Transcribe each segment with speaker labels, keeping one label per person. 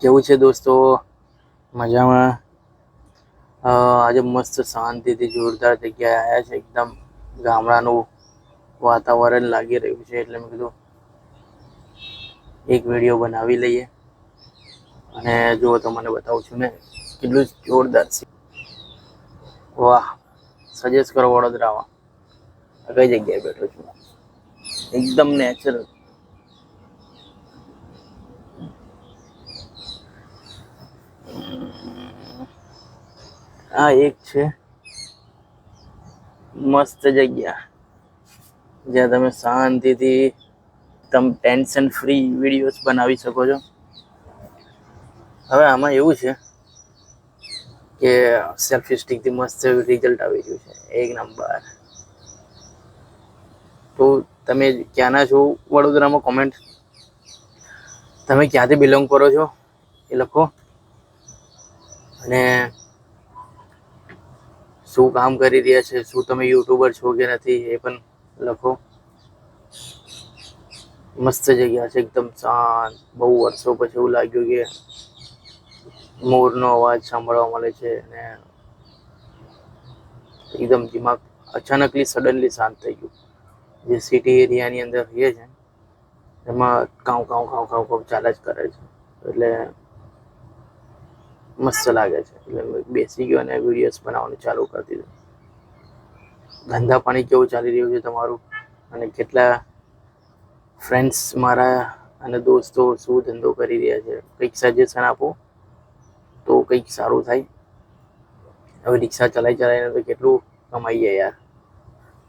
Speaker 1: કેવું છે દોસ્તો? મજામાં? આજે મસ્ત શાંતિથી જોરદાર જગ્યાએ આવ્યા છે. એકદમ ગામડાનું વાતાવરણ લાગી રહ્યું છે, એટલે મેં કીધું એક વિડીયો બનાવી લઈએ. અને જુઓ તો મને બતાવું છું ને કેટલું જોરદાર છે. વાહ! સજેસ્ટ કરો વડોદરામાં. કઈ જગ્યાએ બેઠો છું? એકદમ નેચરલ. આ એક છે મસ્ત જગ્યા જ્યાં તમે શાંતિથી ટેન્શન ફ્રી વિડીયોઝ બનાવી શકો છો. હવે આમાં એવું છે કે સેલ્ફી સ્ટિકથી મસ્ત રિઝલ્ટ આવી ગયું છે, એક નંબર. તો તમે ક્યાંના છો વડોદરામાં? કોમેન્ટ તમે ક્યાંથી બિલોંગ કરો છો એ લખો. અને શું કામ કરી રહ્યા છે, શું તમે યુટ્યુબર છો કે નથી એ પણ લખો. મસ્ત જગ્યા છે, એકદમ શાંત. બહુ વર્ષો પછી એવું લાગ્યું કે મોરનો અવાજ સાંભળવા મળે છે અને એકદમ દિમાગ અચાનકલી સડનલી શાંત થઈ ગયું. જે સિટી એરિયાની અંદર રહીએ છે એમાં કાઉ કાઉ કાઉ કાઉ કાઉ ચાલ્યા જ કરે છે, એટલે મસ્ત લાગે છે. એટલે બેસી ગયો અને વિડીયોઝ બનાવવાનું ચાલુ કરી દીધું. ધંધા પાણી કેવું ચાલી રહ્યું છે તમારું? અને કેટલા ફ્રેન્ડ્સ મારા અને દોસ્તો શું ધંધો કરી રહ્યા છે, કંઈક સજેશન આપો તો કંઈક સારું થાય. હવે રિક્ષા ચલાવી ચલાવીને તો કેટલું કમાઈએ યાર.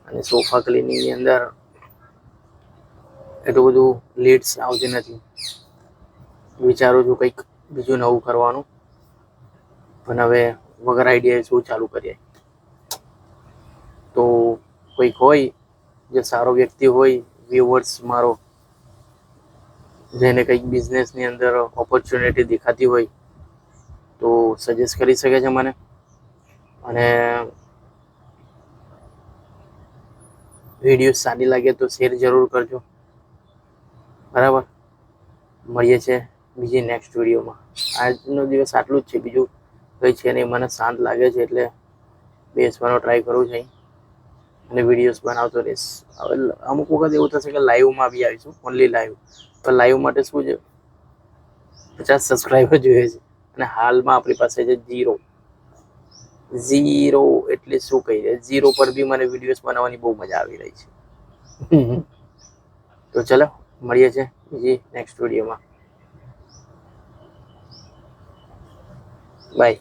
Speaker 1: અને સોફા ક્લિનિકની અંદર એટલું બધું લીડ્સ આવતી નથી. વિચારું છું કંઈક બીજું નવું કરવાનું, પણ હવે વગર આઈડિયા શું ચાલુ કરીએ. તો કોઈક હોય જે સારો વ્યક્તિ હોય, વ્યુઅર્સ મારો, જેને કંઈક બિઝનેસની અંદર ઓપોર્ચ્યુનિટી દેખાતી હોય તો સજેસ્ટ કરી શકે છે મને. અને વિડીયો સારી લાગે તો શેર જરૂર કરજો. બરાબર, મળીએ છીએ બીજી નેક્સ્ટ વિડીયોમાં. આજનો દિવસ આટલું જ છે, બીજું કંઈ છે નહીં. મને શાંત લાગે છે એટલે બેસવાનો ટ્રાય કરું છું અને વિડીયોઝ બનાવતો રહીશ. હવે અમુક વખત એવું થશે કે લાઈવમાં બી આવીશું, ઓનલી લાઈવ. તો લાઈવ માટે શું છે, 50 સબસ્ક્રાઈબર જોઈએ છે અને હાલમાં આપણી પાસે છે ઝીરો. એટલે શું કહીએ, ઝીરો પર બી મને વિડીયોઝ બનાવવાની બહુ મજા આવી રહી છે. તો ચલો મળીએ છીએ બીજી નેક્સ્ટ વિડીયોમાં. બાય.